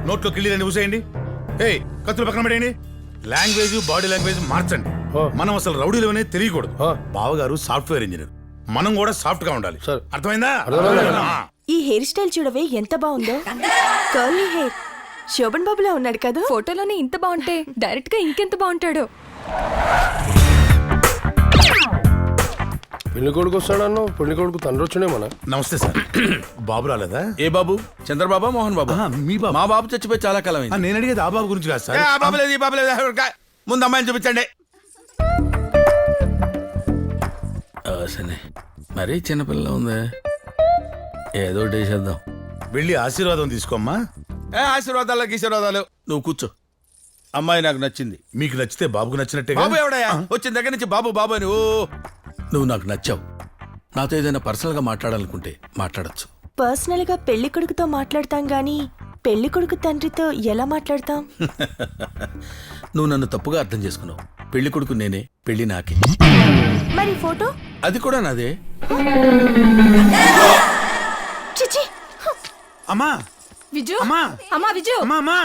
నోట్లో కిళ్ళీలని ఊసేయండి. కత్తులు పక్కన పడేయండి. లాంగ్వేజ్ బాడీ లాంగ్వేజ్ మార్చండి. మనం అసలు రౌడీలోనే తెలియకూడదు. బావగారు సాఫ్ట్వేర్ ఇంజనీర్, మనం కూడా సాఫ్ట్ గా ఉండాలి. అర్థమైందా? ఈ హెయిర్ స్టైల్ చూడవే ఎంత బాగుందో. కర్లీ హెయిర్ శోభన్ బాబులా ఉన్నాడు కదా. ఫోటోలోనే ఇంత బాగుంటే డైరెక్ట్ గా ఇంకెంత బాగుంటాడు. పెళ్లి కొడుకు వస్తాడన్నా, పెళ్లి కొడుకు తండ్రి వచ్చినే మన. నమస్తే సార్. బాబు రాలేదా? ఏ బాబు? చంద్రబాబా, మోహన్ బాబా? మీ బాబు. మా బాబు చచ్చిపోయి చాలా కాలం అయింది. నేను అడిగేది ఆ బాబు గురించి కాదు సార్. ఆ బాబు లేదు, ఈ బాబు లేదు. ముందు అమ్మాయిని చూపించండి. సరే, మరీ చిన్నపిల్ల ఉందే, ఏదో చేద్దాం. వెళ్ళి ఆశీర్వాదం తీసుకోమ్మా. ఆశీర్వాదాలు నువ్వు కూర్చో. అమ్మాయి నాకు నచ్చింది. మీకు నచ్చితే బాబుకు నచ్చినట్టే. బాబు ఎవడయా? వచ్చిన దగ్గర నుంచి బాబు బాబు అని. నువ్వు నాకు నచ్చావు. నాతో ఏదైనా పర్సనల్ గా మాట్లాడాలనుకుంటే మాట్లాడచ్చు. పర్సనల్ గా పెళ్లి కొడుకుతో మాట్లాడతాం గానీ పెళ్లి కొడుకు తండ్రితో ఎలా మాట్లాడతాం? నువ్వు నన్ను తప్పుగా అర్థం చేసుకున్నావు. పెళ్లి కొడుకు నేనే, పెళ్లి నాకే. మరి ఫోటో? అది కూడా నాదే. చిచి. అమ్మా విజు, అమ్మా అమ్మా విజు, అమ్మా అమ్మా.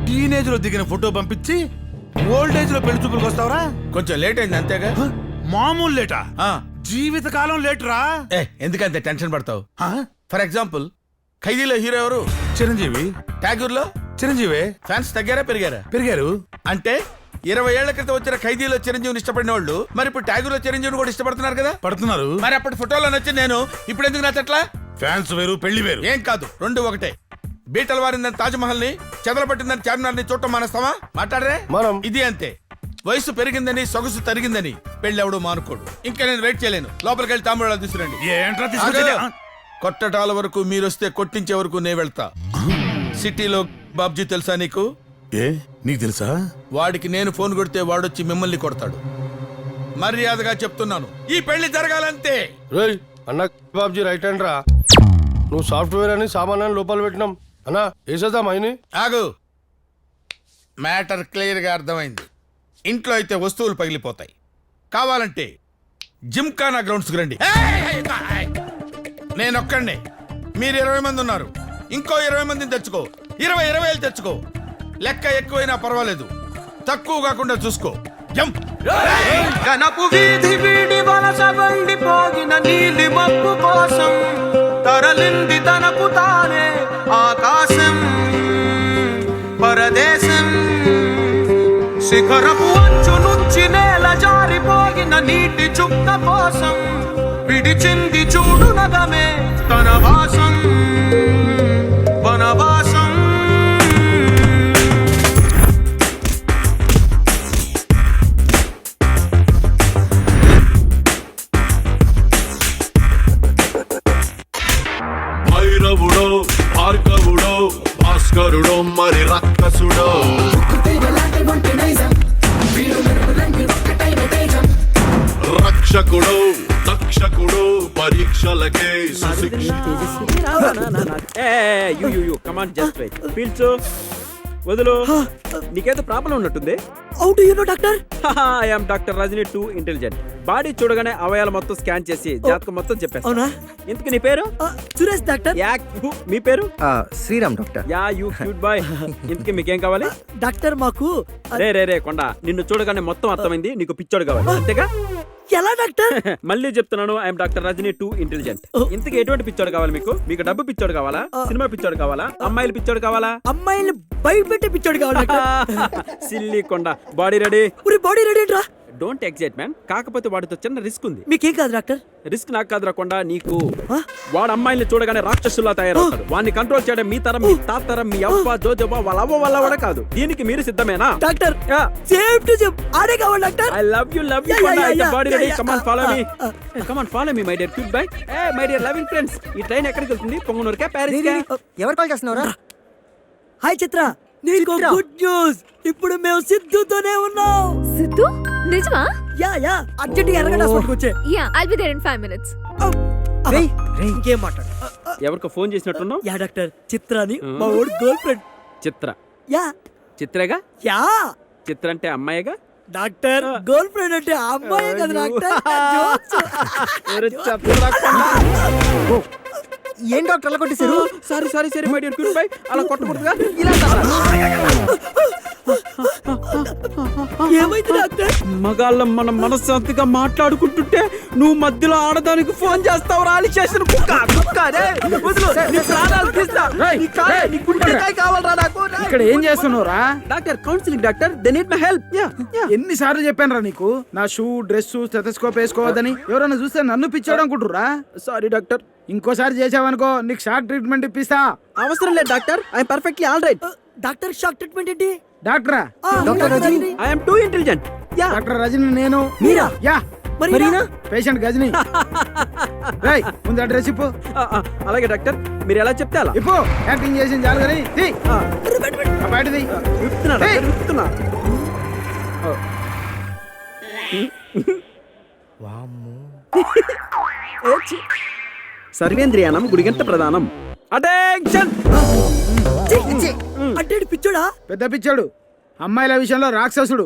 టీనేజ్ లో దిగిన ఫోటో పంపించి ఓల్డేజ్ లో పెళ్లి చూపులకు వస్తావరా? కొంచెం లేట్ అయింది అంతేగా. మామూలు లేటా? జీవితకాలం లేటురా. ఎందుకంతే టెన్షన్ పడతావు? ఫర్ ఎగ్జాంపుల్, ఖైదీలో హీరో ఎవరు? చిరంజీవి. ట్యాగూర్ లో చిరంజీవి. ఫ్యాన్స్ తగ్గారా పెరిగారా? పెరిగారు. అంటే 20 ఏళ్ల క్రితం వచ్చిన ఖైదీలో చిరంజీవిని ఇష్టపడిన వాళ్ళు మరి ఇప్పుడు ట్యాగూర్ లో చిరంజీవిని కూడా ఇష్టపడుతున్నారు కదా. పడుతున్నారు. మరి అప్పటి ఫోటోలో నచ్చి నేను ఇప్పుడు ఎందుకు నచ్చట్లా? ఫ్యాన్స్ వేరు, పెళ్లి వేరు. ఏం కాదు, రెండు ఒకటే. బీటలు వారిందని తాజ్మహల్ ని, చెదలబట్టిందని చార్మినార్ ని చూడటం మానేస్తావా? మాట్లాడరే మనం. ఇది అంతే. వయసు పెరిగిందని, సొగసు తరిగిందని పెళ్లి ఎవడు మానుకోడు. ఇంకా నేను వెయిట్ చేయలేను. లోపలికి వెళ్ళి తాంబూలాలు తీసుకురండి. కొట్టటాల వరకు మీరొస్తే కొట్టించే వరకు నే వెళ్తా. సిటీలో బాబ్జీ తెలుసా నీకు? నీకు తెలుసా? వాడికి నేను ఫోన్ కొడితే వాడొచ్చి మిమ్మల్ని కొడతాడు. మర్యాదగా చెప్తున్నాను, ఈ పెళ్లి జరగాలంతే. అన్న బాబ్జీ రైట్ హ్యాండ్ రా. నువ్వు సాఫ్ట్వేర్ అని సామాన్యాన్ని లోపల పెట్టినాం అన్నా, వేసేద్దాం అయిని. ఆగు. మ్యాటర్ క్లియర్ గా అర్థమైంది. ఇంట్లో అయితే వస్తువులు పగిలిపోతాయి. కావాలంటే జిమ్ఖానా గ్రౌండ్స్ రండి. నేనొక్కడినే, మీరు 20 మంది ఉన్నారు. ఇంకో 20 మందిని తెచ్చుకో. 20,000 తెచ్చుకో. లెక్క ఎక్కువైనా పర్వాలేదు, తక్కువ కాకుండా చూసుకో. కనపు వీధి వీడి వలస వండిపోగిన నీలి మబ్బు కోసం తరలింది తనకు తానే ఆకాశం. పరదేశం శిఖరపు అంచు నుంచి నేల జారిపోగిన నీటి చుక్క కోసం విడిచింది చూడు నగమే తన వాసం, వనవాసం. భైరవుడో, భార్గవుడో, భాస్కరుడో, మరి రక్కసుడో, రక్షకుడో, దక్షకుడో, పరీక్షలకే సుశిక్ష. వదులు, నీకేదో ప్రాబ్లం ఉన్నట్టుంది. I'm doctor Rajani 2 intelligent. Body చూడగానే అవయాలు మొత్తం స్కాన్ చేసి జాతకం మొత్తం చెప్పేస్తా. ఇంతకు నీ పేరు? సురేష్ డాక్టర్. మీ పేరు? Sriram doctor. Yeah you cute boy. ఇంతకి మీకేం కావాలి డాక్టర్? మాకు రే కొండ, నిన్ను చూడగానే మొత్తం అర్థమైంది, నీకు పిచ్చోడు కావాలి అంతేగా? ఎలా డాక్టర్? మళ్ళీ చెప్తున్నాను, ఐఎమ్ డాక్టర్ రజనీ 2 ఇంటెలిజెంట్. ఇంతకి ఎటువంటి పిచ్చోడు కావాలి మీకు? మీకు డబ్బు పిచ్చోడు కావాలా, సినిమా పిచ్చోడు కావాలా, అమ్మాయిలు పిచ్చోడు కావాలా? అమ్మాయిలు భయపెట్టే పిచ్చోడు కావాలి. సిల్లీ కొండ, బాడీ రెడీ? బాడీ రెడీ రా. Don't excite man. కాకపోతే వాడితో చిన్న రిస్క్ ఉంది. మీకేం కాదు డాక్టర్? రిస్క్ నాకు కాదురా కొండ, నీకు. వాడు అమ్మాయిల్ని చూడగానే రాక్షసులా తయారవుతాడు. వాడిని కంట్రోల్ చేయడం మీ తరం, మీ తాత తరం, మీ అవ్వ జోజవ్వ వాళ్ళ అవ్వ వల్ల కూడా కాదు. దీనికి మీరు సిద్ధమేనా డాక్టర్? సేమ్ టు సేమ్ ఆడే కావాలి doctor. I love you body ready. Come on follow me my dear cute boy. My dear loving friends, ఈ ట్రైన్ ఎక్కడికి వెళ్తుంది? పొంగనూరుకా, ప్యారిస్ కా? ఎవరు కాల్ చేస్తున్నారా? హాయ్ చిత్ర, నీకు గుడ్ న్యూస్. ఇప్పుడు మేము సిద్ధుతోనే ఉన్నాం. సిద్ధు? నిజమా? యా అర్జెంట్ గా ఎరగడ హాస్పిటల్ వచ్చే. Yeah I'll be there in 5 minutes. ఇంకేం మాట్లాడు? ఎవరికో ఫోన్ చేసినట్టున్నావు. యా డాక్టర్, చిత్రాని మా ఓడి గర్ల్ ఫ్రెండ్. చిత్ర? యా చిత్రేగా? యా. చిత్ర అంటే అమ్మాయిగా డాక్టర్? గర్ల్ ఫ్రెండ్ అంటే అమ్మాయే కదా డాక్టర్. ఏం డాక్టర్ అలా కొట్టేశారు? Sorry my dear cute by అలా కొట్టకూడదుగా ఇలా ఏమైంది డాక్టర్? మగాళ్ళం మనం మనశ్శాంతిగా మాట్లాడుకుంటుంటే నువ్వు మధ్యలో ఆడదానికి ఫోన్ చేస్తావు రాలి చేసిన కుక్క రే వదులు నీ ప్రాణాలు తీస్తా నీ గుండెకాయ కావాలరా నాకు ఇక్కడ ఏం చేస్తున్నావురా? Doctor counselling doctor they need my help ఎన్నిసార్లు చెప్పానురా నీకు నా షూ డ్రెస్ స్టెథోస్కోప్ వేసుకోవద్దని? ఎవరైనా చూస్తే నన్ను పిచ్చాడు అనుకుంటురా? సారీ డాక్టర్ ఇంకోసారి చేసావనుకో నీకు షార్ట్ ట్రీట్మెంట్ ఇప్పిస్తా. అవసరం లేదు doctor I'm perfectly all right. Doctor shock treatment ఏంటి? డాక్టరా? Doctor Rajini. I'm too intelligent. Doctor Rajini నేను. మీరా? యా మరీనా? పేషెంట్ గజని. రేయ్ ముందు అడ్రస్ ఇప్పు. అలాగే డాక్టర్ మీరు ఎలా చెప్తే అలా ఇప్పు. యాక్టింగ్ చేసింది చాలు కానీ బయటది విప్తున్నా డాక్టర్, విప్తున్నా. సర్వేంద్రియానం గుడిగంట ప్రధానం. అటెన్షన్. అంటే పిచ్చోడా? పెద్ద పిచ్చాడు, అమ్మాయిల విషయంలో రాక్షసుడు.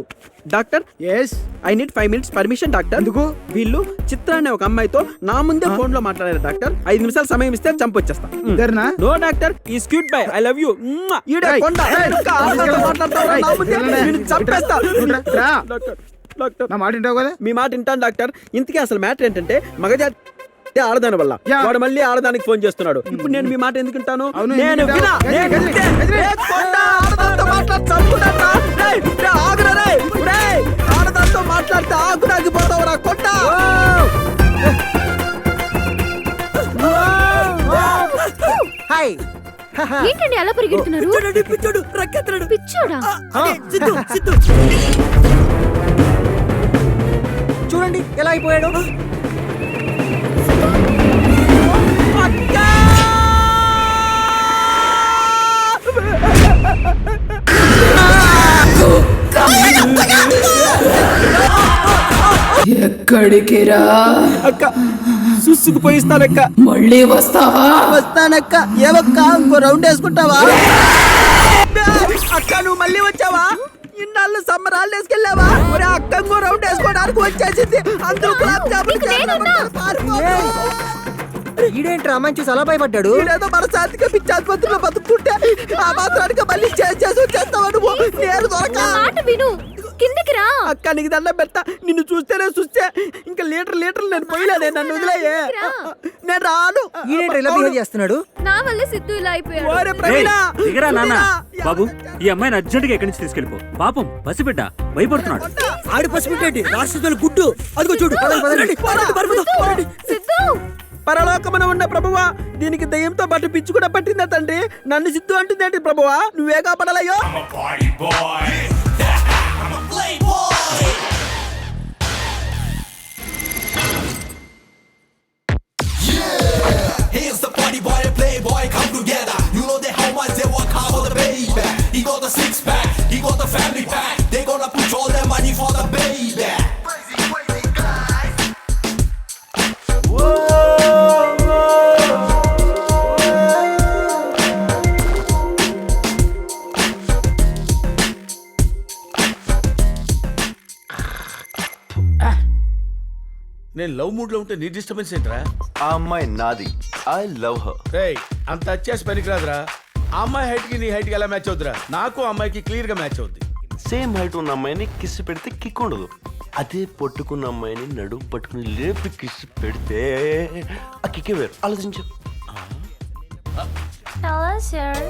Doctor yes I need 5 minutes permission doctor. ఎందుకు? వీళ్ళు చిత్ర అనే ఒక అమ్మాయితో నా ముందే ఫోన్ లో మాట్లాడారు డాక్టర్. 5 నిమిషాలు సమయం ఇస్తే చంపొచ్చేస్తా. ఇద్దరునా? నో డాక్టర్ ఈ స్క్యూట్ బై ఐ లవ్ యూ. ఈడే ఏయ్, కొండ ఏయ్, ఇంకా ఆడదాంతో మాట్లాడతావా? నా ముందే నిన్ను చంపేస్తా. రా. డాక్టర్ డాక్టర్ నా మాట వింటావు కదా? మీ మాట వింటాను డాక్టర్. ఇంతకీ అసలు మ్యాటర్ ఏంటంటే మగజాతి ఆడదాని వల్ల యా. వాడు మళ్ళీ ఆడదానికి ఫోన్ చేస్తున్నాడు. ఇప్పుడు నేను మీ మాట ఎందుకు వింటాను? అవును, నేను ఎందుకు వినా. వింటావు? నేను గజని, వింటే. గజని. ఏ కొండ ఆడదాంతో మాట్లాడి చంపుతాడా? రేయ్, రేయ్, ఆగురా రేయ్. రేయ్, ఆడదాంతో మాట్లాడితే ఆగురాగిపోతావురా కొండ. హాయ్. ఏంటండి అలా పరిగెడుతున్నారు? పిచ్చోడండి, పిచ్చోడు రక్కెత్తడు. పిచ్చోడా? అదే, సిద్ధు సిద్ధు. చూడండి ఎలా అయిపోయాడు. ఎక్కడికి రా? అక్క సుసుకుపోయిస్తానక్క. మళ్ళీ వస్తావా? వస్తానక్క. ఏవక్క ఇంకో రౌండ్ వేసుకుంటావా? అక్క నువ్వు మళ్ళీ వచ్చావా? ఇన్నాళ్ళు సమ్మర్ హాలిడేస్ కెళ్ళావా? ఒరే అక్క ఇంకో రౌండ్ వేసుకోవడానికి వచ్చేసింది. అందరూ గులాబ్ జాములు చేస్తామంటారు. పారిపోకు. ఈడేంట్రా అమ్మాయిని చూసి అలా భయపడ్డాడు? వీడేదో మన శాంతిగా పిచ్చి ఆసుపత్రిలో బతుకుంటే ఆ మాత్రానికి మళ్ళీ చేసి వచ్చేస్తావా నువ్వు? నేను దొరక. నా మాట విను, కిందకి రా. అక్క నీకు దండం పెడతా. నిన్ను చూస్తేనే చూస్తే ఇంకా లీటర్ నేను పోయలేదే. నన్ను వదిలేయే. నేను రాను. ఈడేంట్రా ఇలా బిహేవ్ చేస్తున్నాడు? నా వల్ల సిద్ధు ఇలా అయిపోయాడు. ఓరే ప్రవీణ, దిగరా నాన్న. సుధీరా, బాబు ఈ అమ్మాయిని అర్జెంటుగా ఎక్కడి నుంచి తీసుకెళ్ళిపో. పాపం పసిబిడ్డ భయపడుతున్నాడు. ఆడి పసిపెట్టేటి రాక్షసుల గుడ్డు. అదిగో చూడు. పదండి, పదండి. సిద్ధు పరలోకమున ఉన్న ప్రభువా, దీనికి దయ్యంతో పాటు పిచ్చి కూడా పట్టిందా తండ్రి? నన్ను సిద్ధు అంటుందేంటి ప్రభువా? నువ్వే కాపాడాలయ్యో. నేను లవ్ మూడ్ లో ఉంటే నీ డిస్టర్బెన్స్ ఏంట్రా? ఆ అమ్మాయి నాది. I love her. రేయ్ అంత వచ్చేసి పనికిరాదురా. ఆ అమ్మాయి హైట్ కి నీ హైట్ కి ఎలా మ్యాచ్ అవుతురా? నాకు ఆ అమ్మాయికి క్లియర్ గా మ్యాచ్ అవుద్ది. సేమ్ హైట్ ఉన్న అమ్మాయిని కిస్ పెడితే కిక్ ఉండదు. అదే పట్టుకున్న అమ్మాయిని నడుము పట్టుకుని లేపి కిస్ పెడితే ఆ కిక్కే వేరు. ఆలోచించు. హలో సార్,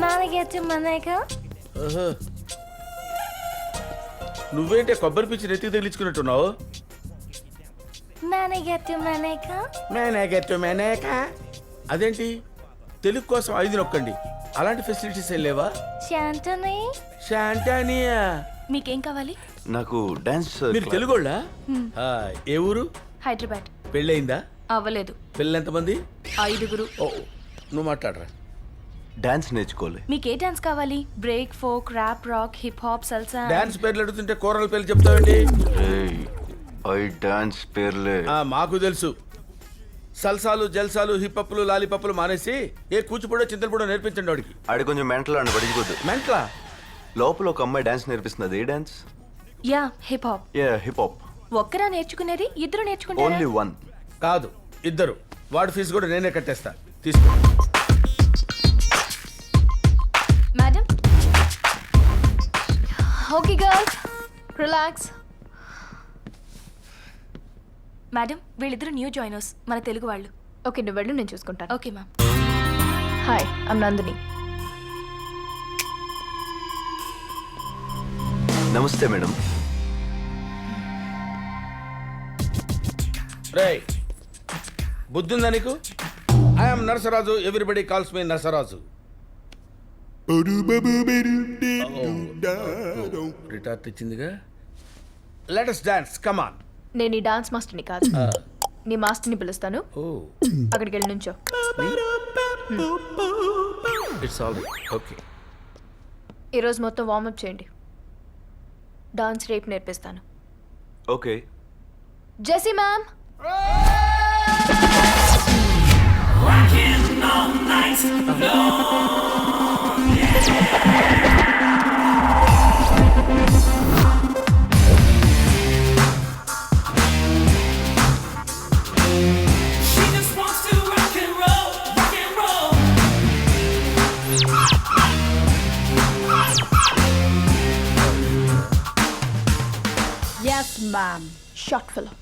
మనకి మనక నువ్వేంటే కొబ్బరి పిచ్చి నెత్తికి తగిలించుకున్నట్టున్నావు? అదేంటి తెలుగు కోసం 5 నొక్కండి. అలాంటి ఫెసిలిటీస్ ఏం లేవా? శాంటానియా. మీకేం కావాలి? నాకు డాన్స్. మీరు తెలుగోళ్ళా? ఏ ఊరు? హైదరాబాద్. పెళ్ళయిందా? అవ్వలేదు. పిల్లలు ఎంతమంది? 5. ఓ నువ్వు మాట్లాడరా. డాన్స్ నేర్చుకోలే. మీకు ఏ డాన్స్ కావాలి? Break, folk, rap, rock, hip hop, salsa? Dance పేర్లు అడుగుతుంటే కూరల పేర్లు చెప్తావేంటి? ఐ డాన్స్ పేర్లే మాకు తెలుసు. సల్సాలు, జల్సాలు, హిప్అప్లు, లాలీపప్లు మానేసి ఏ కూచిపూడో చింతలపూడో నేర్పించండి వాడికి. ఆడి కొంచెం మెంటల్ అని పడిపోద్దు. మెంట్లా? లోపల ఒక అమ్మాయి డాన్స్ నేర్పిస్తుంది. ఏ dance? Yeah hip hop. Yeah hip hop. ఒక్కరా నేర్చుకునేది? ఇద్దరు నేర్చుకుంటారా? Only one. కాదు, ఇద్దరు. వాడి ఫీజు కూడా నేనే కట్టేస్తా. తీసుకో. Madam okay girls relax. Madam వీళ్ళిద్దరు న్యూ జాయినర్స్, మన తెలుగు వాళ్ళు. ఓకే నువ్వు వెళ్ళు, నేను చూసుకుంటాను. Okay ma'am. Hi I'm Nandini. నమస్తే మేడం. రేయ్ బుద్ధుందా నీకు? I'm Narasaraju, everybody calls me Narasaraju. Retort ఇచ్చిందిగా. Let us dance, come on. నేను ఈ డాన్స్ మాస్టర్ని కాదు, నీ మాస్టర్ని పిలుస్తాను. అక్కడికి వెళ్ళి నుంచో. It's all okay. ఈరోజు మొత్తం వార్మప్ చేయండి. డాన్స్ రేపు నేర్పిస్తాను. Okay. Jessie ma'am. Yes, ma'am. Short fellow.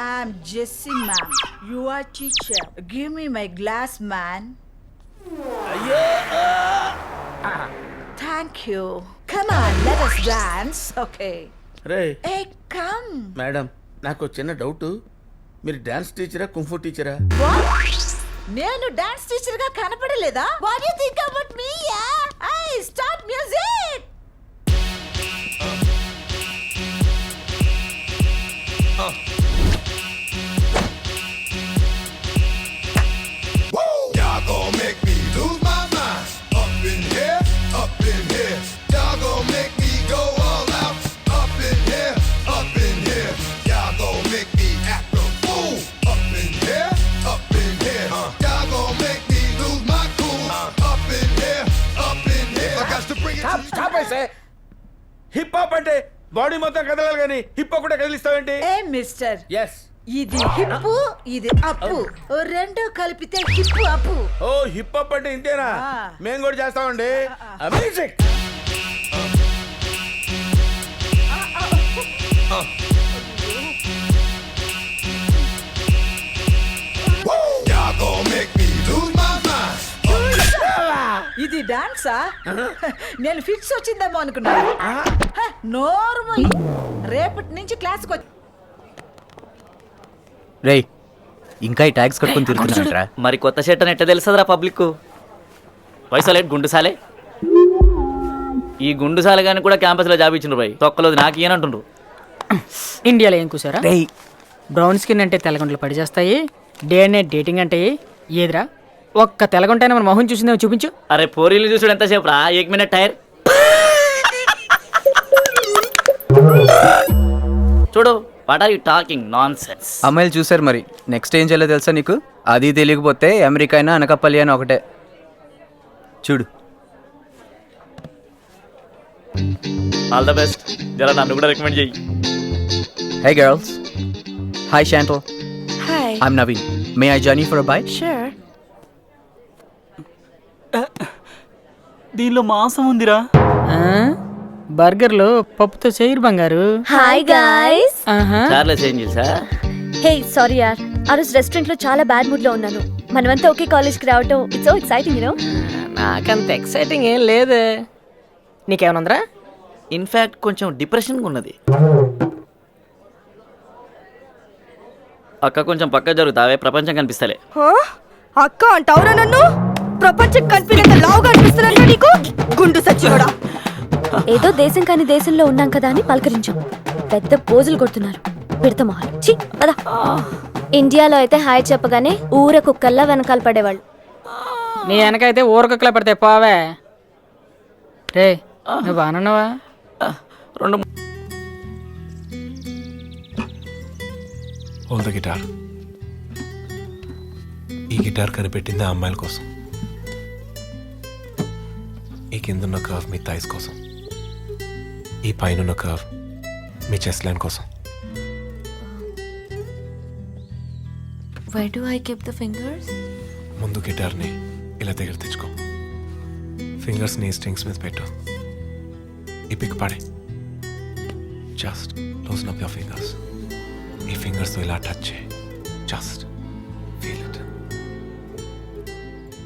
I'm Jessie, ma'am. You are teacher. Give me my glass, man. Thank you. Come on, let us dance. Okay. Ray Hey, come. Madam, నాకు చిన్న doubt. మీరు dance టీచరా, kung fu టీచరా? What? నేను dance teacher గా కనపడలేదా? What do you think about me? Hey, start music. Y'all gon' make me lose my mind. Up in here, up in here. Y'all gon' make me go all out. Up in here, up in here. Y'all gon' make me act a fool. Up in here, up in here. Y'all gon' make me lose my cool. Up in here, up in here. I got to bring it to stop అయితే. Hip hop అంటే body మొత్తం కదలాలి కానీ hip hop కూడా కదిలిస్తావేంటి? ఏ mister, yes. ఇది hip, ఇది అప్పు, రెండు కలిపితే హిప్పు అప్పు. ఓ హిప్ హాప్ అంటే ఇంతేనా? మేము కూడా చేస్తామండి. Music. Y'all gon' make me lose my mind. ఇది డాన్సా? నేను ఫిక్స్ వచ్చిందేమో అనుకున్నాను. నార్మల్. రేపటి నుంచి క్లాస్కి వచ్చి రేయ్ ఇంకా ఈ ట్యాక్స్ కట్టుకొని తిరుగుతున్నారా? మరి కొత్త షర్ట్ అని ఎట్ట తెలుస్తుందిరా పబ్లిక్? వయసులే గుండు సాలే, ఈ గుండు సాలే కానీ కూడా క్యాంపస్లో జాబ్ ఇచ్చిండ్రు భయ్. తొక్కలోది నాకు ఇయ్యనంటుండ్రు. ఇండియాలో ఏం కూసారా? బ్రౌన్ స్కిన్ అంటే తెల్లగుంటలు పడి చేస్తాయి, డే అండ్ నైట్ డేటింగ్ అంటే ఏదిరా? ఒక్క తెల్లగుంటైనా మన మొహం చూసిందేమో చూపించు. అరే పోరీలు చూసాడు ఎంతసేపు రా, 1 మినిట్ టైర్ చూడు. What are you talking nonsense? అమ్మాయిలు చూసారు మరి, నెక్స్ట్ ఏం చేయాలో తెలుసా నీకు? అది తెలియకపోతే అమెరికా అయినా అనకాపల్లి అయినా ఒకటే. చూడు. All the best. జరా నన్ను కూడా రికమెండ్ చెయ్యి. Hey girls. Hi Chantal. Hi. I'm Naveen. May I join you for a bite? Sure. దీనిలో మాంసం ఉందిరా. బర్గర్లో పప్పుతో చేయరు బంగారు. Hi guys. Charles angel sir. Hey sorry యార్, ఆ రోజు రెస్టారెంట్ లో చాలా బ్యాడ్ మూడ్ లో ఉన్నాను. మనమంతా ఒకే కాలేజ్ కి రావటం it's so exciting, you know. నాకంత ఎక్సైటింగ్ ఏం లేదే. నీకేమనుందిరా? ఇన్ఫాక్ట్ కొంచెం డిప్రెషన్ ఉన్నది. అక్క కొంచెం పక్క జరుగుతావే, ప్రపంచం కనిపిస్తలే. అక్క అంటావురా నన్ను? ప్రపంచం కనిపినంత లావుగా అనిపిస్తున్నా నీకు? గుండు సచ్చినోడా. ఏదో దేశం కాని దేశంలో ఉన్నాం కదా అని పలకరించాం. పెద్ద పోజులు కొడుతున్నారు పిడత మొహాలు. ఛీ పద. ఇండియాలో అయితే హాయ్ చెప్పగానే ఊర కుక్కల్లా వెనకాల పడేవాళ్ళు. నీ వెనకైతే ఊరకుక్కలా పడితే పోవే. రే నువ్వు బాగున్నావా? రెండు హోల్డ్ ద గిటార్. ఈ గిటార్ కనిపెట్టింది ఆ అమ్మాయిల కోసం. ఈ కిందున్న కర్వ్ మీ థైస్ కోసం, ఈ పైన కర్వ్ మీ చెస్ట్ లైన్ కోసం. Where do I keep the fingers? ముందు గిటార్ని ఇలా దగ్గర తెచ్చుకో. ఫింగర్స్ని స్ట్రింగ్స్ మీద పెట్టు. ఈ పిక్ పడే. Just loosen up your fingers. ఈ ఫింగర్స్తో ఇలా టచ్ చేయి. Just feel it.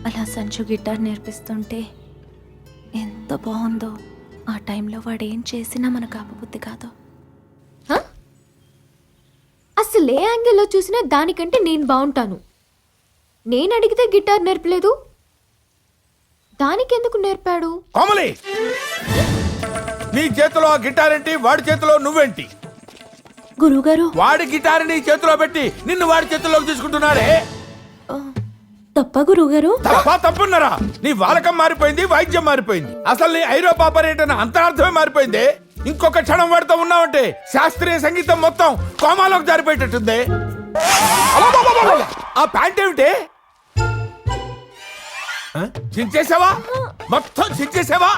అలా సంచు గిటార్ నేర్పిస్తుంటే ఎంత బాగుందో. ఆ టైంలో వాడు ఏం చేసినా మనకు ఆపబుద్ధి కాదు. అసలు ఏ యాంగిల్లో చూసినా దానికంటే నేను బాగుంటాను. నేను అడిగితే గిటార్ నేర్పలేదు, దానికెందుకు నేర్పాడు? కోమలి, నీ చేతిలో ఆ గిటార్ ఏంటి, వాడి చేతిలో నువ్వేంటి? గురువుగారు, వాడి గిటార్ నీ చేతిలో పెట్టి నిన్ను వాడి చేతిలోకి తీసుకుంటున్నాడే. తప్ప గురువుగారు? తప్పున్నారా? నీ వాలకం మారిపోయింది, వాయిద్యం మారిపోయింది. అసలు నీ ఐరోపా పర్యటన అంతరార్థమే మారిపోయింది. ఇంకొక క్షణం వాడితో ఉన్నావంటే శాస్త్రీయ సంగీతం మొత్తం కోమాలోకి జారిపోయేటట్టుంది. ఆ ప్యాంట్ ఏమిటి? చించేసావా? మొత్తం చించేసావా?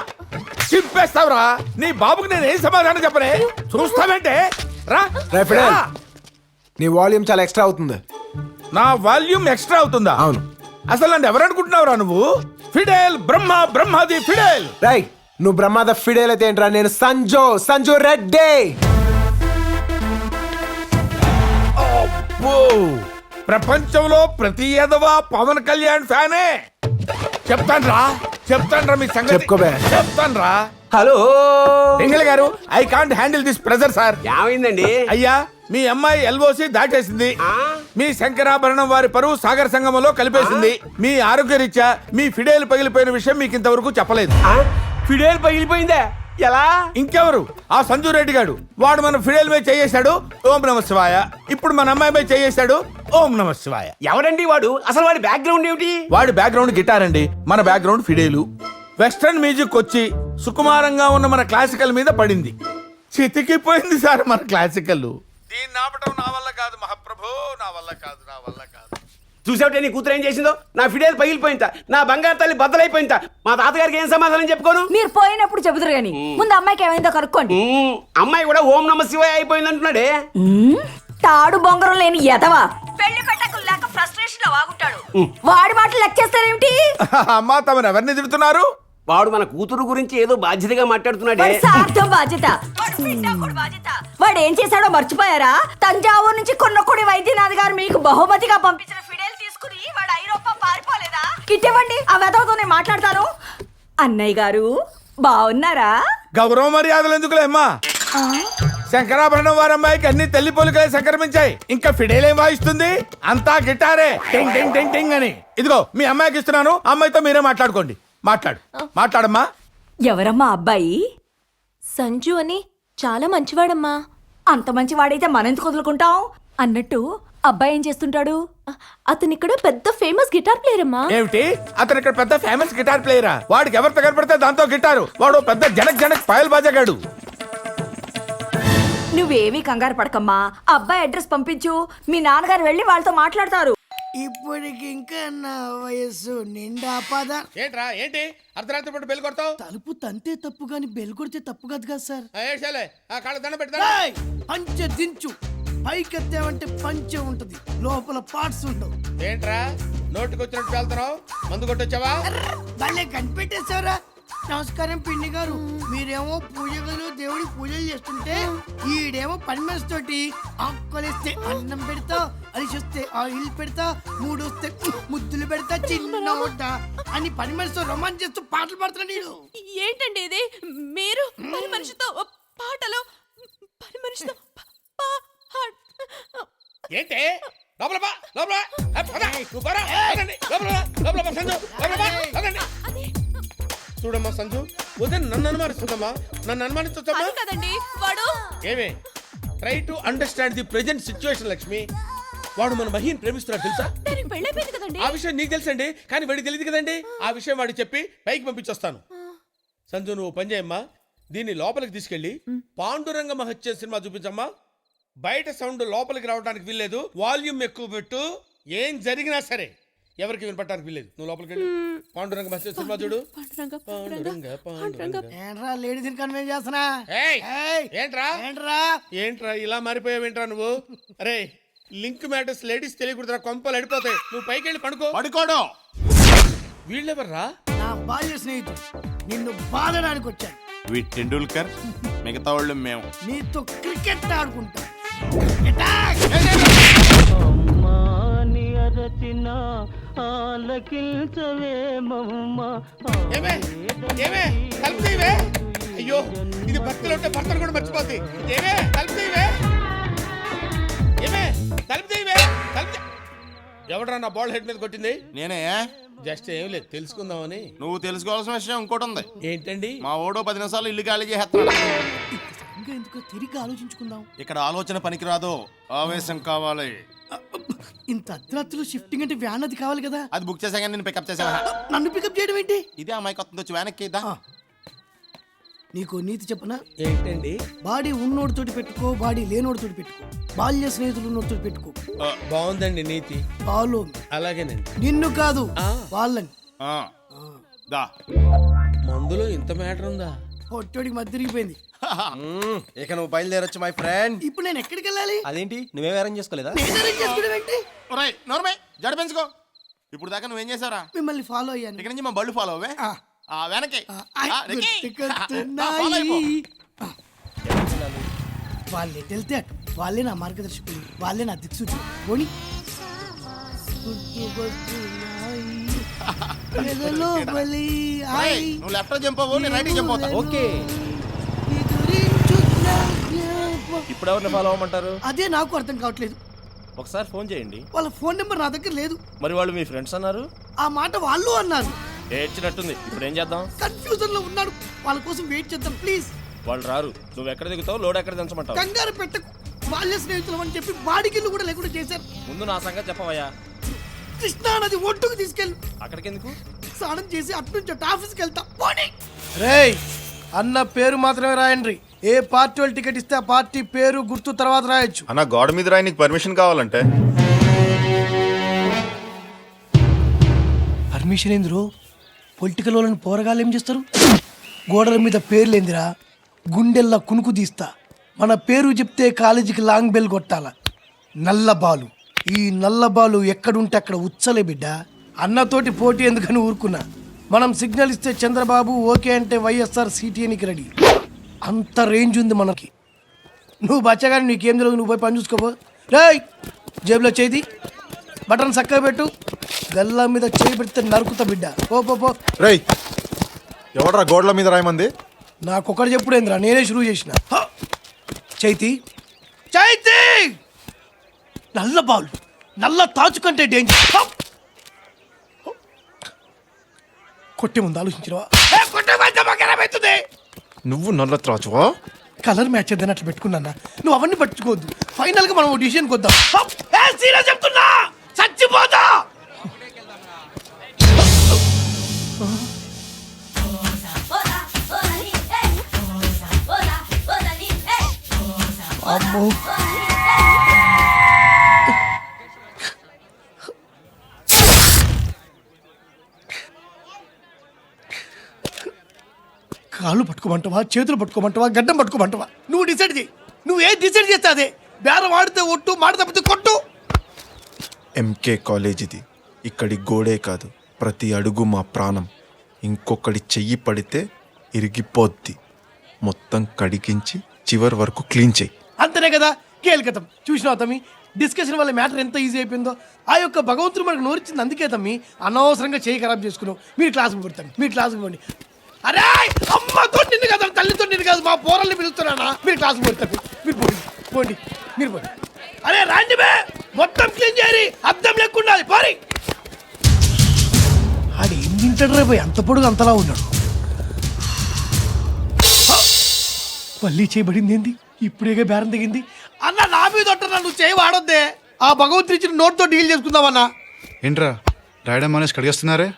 చింపేస్తావురా? నీ బాబుకి నేను ఏం సమాధానం చెప్పనే? చూస్తావేంటే? రా. నీ వాల్యూమ్ చాలా ఎక్స్ట్రా అవుతుంది. నా వాల్యూమ్ ఎక్స్ట్రా అవుతుందా? అవును. అసలు నన్ను ఎవరనుకుంటున్నావురా నువ్వు? ఫిడేల్, బ్రహ్మాది ఫిడేల్. రైట్, నువ్వు బ్రహ్మాద ఫిడేల్ అయితే ఏంట్రా? నేను సంజు రెడ్డి. ప్రపంచంలో ప్రతి ఎదవా పవన్ కళ్యాణ్ ఫ్యానే. చెప్తాన్రా మీ సంగతి. చెప్పుకోబే. చెప్తాన్రా. హలో ఎంగళ గారు, I can't handle this pressure sir. ఏమైందండి? అయ్యా, మీ అమ్మాయి ఎల్ఓసి దాటేసింది. మీ శంకరాభరణం వారి పరువు సాగర సంగమంలో కలిపేసింది. మీ ఆరోగ్యరీత్యా మీ ఫిడేల్ పగిలిపోయిన విషయం మీకు ఇంతవరకు చెప్పలేదు. ఫిడేల్ పగిలిపోయిందే? ఎలా? ఇంకెవరు? ఆ సంజు రెడ్డి గారు. వాడు మన ఫిడేల్ మీద చేయేశాడు, ఓం నమ శివాయ. ఇప్పుడు మన అమ్మాయి మీద చేయేశాడు, ఓం నమ శివాయ. ఎవరండి వాడు? అసలు వాడి బ్యాక్గ్రౌండ్ ఏమిటి? వాడి బ్యాక్గ్రౌండ్ గిటార్ అండి, మన బ్యాక్గ్రౌండ్ ఫిడేలు. వెస్టర్న్ మ్యూజిక్ వచ్చి సుకుమారంగా ఉన్న మన క్లాసికల్ మీద పడింది. చితికిపోయింది సార్ మన క్లాసికల్. దీన్ని ఆపటం నా వల్ల కాదు మహాప్రభు, నా వల్ల కాదు. చూసావుటే నీ కూతురు ఏం చేసిందో? నా ఫిడేల్ పగిలిపోయిందా, నా బంగారు తల్లి బద్దలైపోయిందా, మా తాతగారికి ఏం సమాధానం చెప్పుకోను? మీరు పోయినప్పుడు చెబుతారు గాని ముందు అమ్మాయికి ఏమైందో కనుక్కోండి. అమ్మాయి కూడా ఓం నమ శివాయ అయిపోయింది అంటున్నాడే. తాడు బొంగరం లేని ఎదవా పెళ్లి పెట్టకుల్లాక ఫ్రస్ట్రేషన్ లో వాగుంటాడు. వాడి మాటలు లెక్కేస్తారేమిటి? అమ్మా, తమను ఎవరిని తిడుతున్నారు? వాడు మన కూతురు గురించి ఏదో బాధ్యతగా మాట్లాడుతున్నాడే. సార్థం బాధ్యత. వాడు ఏం చేశాడో మర్చిపోయారా? తంజావూరు నుంచి కొన్నకొడి వైద్యనాథ్ గారు మీకు బహుమతిగా పంపించిన ఫిడేల్ తీసుకుని వాడు ఐరోపా పారిపోలేదా? కిట్టివ్వండి, ఆ వెదవతో నేను మాట్లాడతాను. అన్నయ్య గారు బాగున్నారా? గౌరవ మర్యాదలు ఎందుకులే అమ్మా. శంకరాభరణం వారి అమ్మాయికి అన్ని తల్లి పోలికలే సంక్రమించాయి. ఇంకా ఫిడేల్ ఏం వాయిస్తుంది? అంతా గిటారే, టింగ్ టింగ్ టింగ్ టింగ్ అని. ఇదిగో మీ అమ్మాయికి ఇస్తున్నాను, అమ్మాయితో మీరే మాట్లాడుకోండి. మాట్లాడమ్మా. ఎవరమ్మా అబ్బాయి? సంజు అని చాలా మంచివాడమ్మా. అంత మంచివాడైతే మనెందుకు వదులుకుంటాం? అన్నట్టు అబ్బాయి ఏం చేస్తుంటాడు? అతను ఇక్కడ పెద్ద ఫేమస్ గిటార్ ప్లేయర్ అమ్మా. ఏమిటి? అతను ఇక్కడ పెద్ద ఫేమస్ గిటార్ ప్లేయరా? వాడికి ఎవరితో కనపడితే దాంతో గిటారు. వాడు పెద్ద జనక్ పాయల్ బాజాగాడు. నువ్వేమీ కంగారు పడకమ్మా, అబ్బాయి అడ్రస్ పంపించు, మీ నాన్నగారు వెళ్ళి వాళ్ళతో మాట్లాడతారు. ఇప్పటికి ఇంకా నా వయస్సు నిండా పద. ఏంట్రా ఏంటి అర్ధరాత్రి పూట బెల్ కొడతావు? తలుపు తంతే తప్పు గాని బెల్ కొడితే తప్పు కాదు కదా సార్. కాళ్ళ దండ పెడతా. పంచె దించు, పైకెత్తావంటే పంచె ఉంటది, లోపల పార్ట్స్ ఉండవు. ఏంట్రా నోటికి వచ్చినట్టు వెళ్తున్నావు? మందు కొట్టొచ్చావా? భలే కనిపెట్టేశారా. నమస్కారం పిండి గారు. మీరేమో పూజలు దేవుడికి పూజలు చేస్తుంటే ఈడేమో పని మనిషి తోటి ఆకులేస్తే అన్నం పెడతా, అలిసొస్తే ఆయిల్ పెడతా, మూడొస్తే ముద్దులు పెడతా, చిన్న వంట అని పని మనిషితో రొమాన్స్ చేస్తూ పాటలు పాడుతున్నా. నేను ఏంటండి ఇది? మీరు పని మనిషితో పాటలు, పని మనిషితో ఏంటి? చూడమ్మా సంజు, ఉదయం నన్ను అనుమానిస్తుందమ్మా. నన్ను అనుమానిస్తుందమ్మా కదండి వాడు. ఏమే? Try to understand the present situation Lakshmi. వాడు మన మహిని ప్రేమిస్తున్నాడు తెలుసా? ఆ విషయం నీకు తెలుసండి, కానీ వాడికి తెలియదు కదండి. ఆ విషయం వాడికి చెప్పి పైకి పంపించొస్తాను. సంజు, నువ్వు పని చేయమ్మా, దీన్ని లోపలికి తీసుకెళ్లి పాండురంగ మహత్య సినిమా చూపించమ్మా. బయట సౌండ్ లోపలికి రావడానికి వీల్లేదు, వాల్యూమ్ ఎక్కువ పెట్టు. ఏం జరిగినా సరే ఎవరికి వినపడటానికి వీల్లేదు. నువ్వు లోపలికి వెళ్ళి పాండురంగ మహత్య సినిమా చూడు. ఏంట్రా లేడీస్ కన్వే చేస్తున్నా? ఏంట్రా ఇలా మారిపోయావేంట్రా నువ్వు? అరే లింక్ మ్యాటర్స్ లేడీస్ తెలియకూడదురా, కొంపలు అడిపోతాయి. నువ్వు పైకి వెళ్ళి పడుకో. పడుకోవడం వీళ్ళెవర్రా? నా బాల్య స్నేహితుడు, నిన్ను బాధడానికి వచ్చాను. వీటి టెండూల్కర్, మిగతా వాళ్ళు మేము. నీతో క్రికెట్ ఆడుకుంటా. అయ్యో, ఇది భక్తులు ఉంటే భర్తలు కూడా మర్చిపోతాయి. ఏమే తలుపు తీవే, ఏమే తలుపు తీవే, తలుపు. ఎవడరా నా బాల్ హెడ్ మీద కొట్టింది? నేనే. జస్ట్ ఏం లేదు, తెలుసుకుందామని. నువ్వు తెలుసుకోవాల్సిన విషయం ఇంకోటి ఉంది. ఏంటండి? మా ఓడో 10 నిమిషాలు ఇల్లు ఖాళీ చేస్తున్నాడు. ఇంకా ఎందుకో తిరిగి ఆలోచించుకుందాం. ఇక్కడ ఆలోచన పనికిరాదు, ఆవేశం కావాలి. ఇంత అర్ధరాత్రులు షిఫ్టింగ్ అంటే వ్యాన్ అది కావాలి కదా. అది బుక్ చేసాక నేను పికప్ చేసా. నన్ను పికప్ చేయడం ఏంటి? ఇదే అమ్మాయి కొత్త వచ్చి వ్యాన్ ఎక్కిద్దా. నీకు నీతి చెప్పనా? ఏంటండి? బాడీ ఉన్నోడితోటి పెట్టుకో, బాడీ లేనోడితోటి పెట్టుకో, బాల్య స్నేహితులు ఉన్నోడితోటి పెట్టుకో. బాగుందండి నీతి. ఫాలో. అలాగేనండి. నిన్ను కాదు వాళ్ళని. మందులో ఇంత మ్యాటర్ ఉందా? పొట్టోడికి మధ్య తిరిగిపోయింది. ఇక నువ్వు బయలుదేరొచ్చు మై ఫ్రెండ్. ఇప్పుడు నేను ఎక్కడికి వెళ్ళాలి? అదేంటి నువ్వేం అరేంజ్ చేసుకోలేదా? జడ పెంచుకో. ఇప్పుడు దాకా నువ్వేం చేసావురా? మిమ్మల్ని ఫాలో అయ్యాను. ఇక్కడ నుంచి మా బళ్ళు ఫాలో అవే. వెనకే వాళ్ళు ఎటు వెళ్తే అటు, వాళ్ళే నా మార్గదర్శకులు, వాళ్ళే నా దిక్సూచి. పోనీ నువ్వు లెఫ్ట్ జంప్ అవ్వు, నేను రైట్ జంప్ అవుతా. ఓకే. ఇప్పుడు ఎవరిని ఫాలో అవ్వమంటారు? అదే నాకు అర్థం కావట్లేదు. ఒకసారి ఫోన్ చేయండి. వాళ్ళ ఫోన్ నెంబర్ నా దగ్గర లేదు. మరి వాళ్ళు మీ ఫ్రెండ్స్ అన్నారు. ఆ మాట వాళ్ళు అన్నారు. ఏడ్చినట్టుంది. ఇప్పుడు ఏం చేద్దాం? కన్ఫ్యూజన్ లో ఉన్నాడు. వాళ్ళ కోసం వెయిట్ చేద్దాం ప్లీజ్. వాళ్ళు రారు. నువ్వు ఎక్కడ దిగుతావు, లోడ్ ఎక్కడ దించమంటావు? కంగారు పెట్టకు. బాల్య స్నేహితులు అని చెప్పి బాడిగిల్లు కూడా లేకుండా చేశారు. ముందు నా సంగతి చెప్పవయ్యా. కృష్ణా నది ఒడ్డుకు తీసుకెళ్ళు. అక్కడికి ఎందుకు? స్నానం చేసి అటు నుంచి అటు ఆఫీస్కి వెళ్తా. రేయ్ అన్న పేరు మాత్రమే రాయండి. ఏ పార్టీ వాళ్ళు టికెట్ ఇస్తే ఆ పార్టీ పేరు గుర్తు తర్వాత రాయొచ్చు. అన్న గోడ మీద రాయి, నీకు పర్మిషన్ కావాలంటే. పర్మిషన్ ఏందిరో? పొలిటికల్ వాళ్ళని పోరగాళ్ళు ఏం చేస్తారు? గోడల మీద పేర్లేందిరా, గుండెల్లా కునుకు తీస్తా. మన పేరు చెప్తే కాలేజీకి లాంగ్ బెల్ కొట్టాల. నల్లబాలు. ఈ నల్లబాలు ఎక్కడుంటే అక్కడ ఉచ్చలే బిడ్డ. అన్నతోటి పోటీ ఎందుకని ఊరుకున్నా. మనం సిగ్నల్ ఇస్తే చంద్రబాబు ఓకే అంటే వైఎస్ఆర్ సిటీఎనికి రెడీ. అంత రేంజ్ ఉంది మనకి. నువ్వు బచ్చగాని నీకేం తెలియదు, నువ్వు పోయి పని చూసుకోపో. రేయ్ జేబులో చేతి బటన్ చక్కగా పెట్టు. గల్లా మీద చేయి పెడితే నరుకుతా బిడ్డ. పో పో పో. రేయ్ ఎవడరా గోడల మీద రాయమంది? నాకొకటి చెప్పుడేంద్రా, నేనే షురూ చేసిన. చైతి చైతి నల్ల బాలు, నల్ల తాచు కంటే డేంజర్. కొట్టే ముందు ఆలోచించినవా? నువ్వు నల్ల త్రాచువా? కలర్ మ్యాచ్ ఏదైనా అట్లా పెట్టుకున్నా. నువ్వు అవన్నీ పట్టుకోవద్దు. ఫైనల్ గా మనం డిసిషన్కి వద్దాం. చెప్తున్నా చచ్చిపోతా. అమ్మో కాళ్ళు పట్టుకోమంటావా, చేతులు పట్టుకోమంటావా, గడ్డం పట్టుకోమంటావా? నువ్వు డిసైడ్ చేయి. నువ్వు ఏం డిసైడ్ చేస్తే అదే. బేరం ఆడితే ఒట్టు, మాట తప్పితే కొట్టు. ఎంకే కాలేజ్ ఇది. ఇక్కడి గోడే కాదు, ప్రతి అడుగు మా ప్రాణం. ఇంకొకడి చెయ్యి పడితే ఇరిగిపోద్ది. మొత్తం కడిగించి చివరి వరకు క్లీన్ చేయి. అంతనే కదా కేల్కతం. చూసినావు తమ్మి, డిస్కషన్ వల్ల మ్యాటర్ ఎంత ఈజీ అయిపోయిందో. ఆ యొక్క భగవంతుడు మనకు నోరిచ్చింది. అందుకే తమ్మి అనవసరంగా చేయి ఖరాబ్ చేసుకున్నావు. మీరు క్లాసుకు పెడతాను, మీరు క్లాసుకు పోండి. అరే అమ్మతో నిన్ను కదా, తల్లితో నిన్ను కాదు, మా పోరల్ని పిలుస్తున్నానా? మీరు క్లాసుకు పెడతారు. మీరు పోండి పోండి, మీరు పోండి. అరే రాండి బే, మొత్తం క్లీన్ చేయాలి. అద్దం లేకుండా పోరి. ఆడు ఏం తింటాడు రే పోయి, అంత పొడుగు అంతలా ఉన్నాడు. మళ్ళీ చేయబడింది ఏంది? ఇప్పుడేగా బేరం తెగింది. అన్న నా మీద ఉంటున్నా, నువ్వు చేయి వాడొద్దే. ఆ భగవంతుడి ఇచ్చిన నోట్తో డీల్ చేసుకుందామన్నా. ఏంట్రా రాయడం మానేసి కడిగేస్తున్నారే?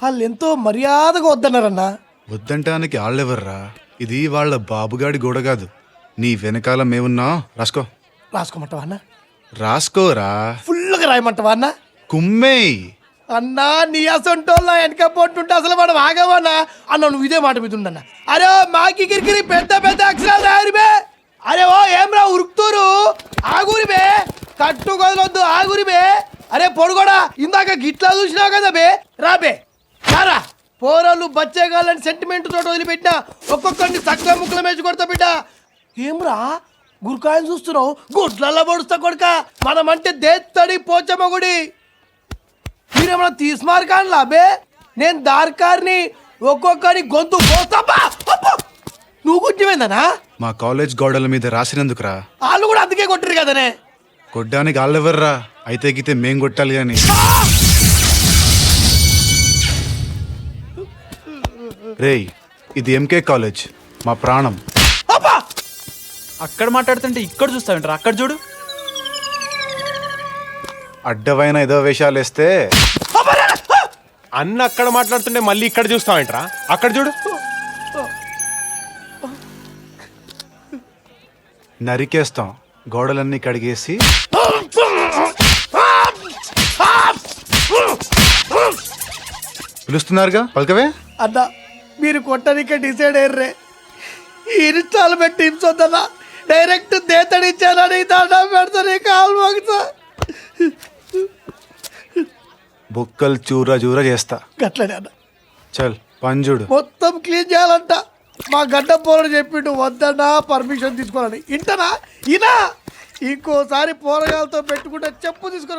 వాళ్ళు ఎంతో మర్యాదగా వద్దన్నారన్నా. వద్దంటానికి వాళ్ళెవర్రా? ఇది వాళ్ళ బాబుగాడి గోడ కాదు. నీ వెనకాల మేమున్నా. రాసుకో. రాసుకోమంటావా అన్న? రాసుకోరా. ఫుల్గా రాయమంటావా అన్న? కుమ్మేయ్ అన్నా. నీ అసంటోళ్ళ వెనక పోతుంటే అసలు మనం ఆగవన్నా అన్న. నువ్వు ఇదే మాట మీద ఉండన్నా. అరే మాకి కిరికిరి పెద్ద పెద్ద అక్షరాలు రాయరు బే. అరే ఓ ఏం రా ఉరుకుతూరు, ఆగురి బే. కట్టు కదలొద్దు ఆగురి బే. అరే పొడుగోడా, ఇందాక గిట్లా చూసినావు కదా బే. రాబే రారా. పోరాళ్ళు బచ్చేగాళ్ళని సెంటిమెంట్ తోటి వదిలిపెట్టినా ఒక్కొక్కరిని చక్కగా ముక్కల మేచి కొడతా బిడ్డ. ఏమ్రా గురకాయలు చూస్తున్నావు? గుడ్లల్లో పొడుస్తా కొడుక. మనమంటే దేత్తడి పోచమ్మ గుడి. మీరేమన్నా తీసుమారు కానీ లాబే. నేను దార్కారిని ఒక్కొక్కరి గొంతు పోస్తాపా. నువ్వు గుర్తిపోయిందనా? మా కాలేజ్ గోడల మీద రాసినందుకురా. వాళ్ళు కూడా అందుకే కొట్టరు కదనే. కొట్టడానికి వాళ్ళెవర్రా? అయితే గితే మేం కొట్టాలి గాని. రేయ్, ఇది ఎంకే కాలేజ్, మా ప్రాణం. అక్కడ మాట్లాడుతుంటే ఇక్కడ చూస్తావేంట్రా? అక్కడ చూడు. అడ్డమైన ఏదో వేషాలు వేస్తే అన్న అక్కడ మాట్లాడుతుంటే మళ్ళీ ఇక్కడ చూస్తావేంట్రా? అక్కడ చూడు. నరికేస్తాం. గోడలన్నీ కడిగేసి పిలుస్తున్నారుగా, పలకవే. అన్న మీరు కొట్టనికే డిసైడ్ అయ్యర్రే. ఈ ఇన్స్టాల్మెంట్ టీమ్స్ వద్దన్నా డైరెక్ట్ దేతడిచ్చానని దండం పెడతాను. కాలు మోగుతా. బుక్కలు చూరా చూరా చేస్తా. గట్లనే అన్న. చల్ పంజుడు. మొత్తం క్లీన్ చేయాలంట. మా గడ్డ పోరడు చెప్పిండు వద్దన్నా పర్మిషన్ తీసుకోవాలని. ఇంటనా ఇనా ఇంకోసారి పోరగాలతో పెట్టుకుంటే చెప్పు తీసుకొని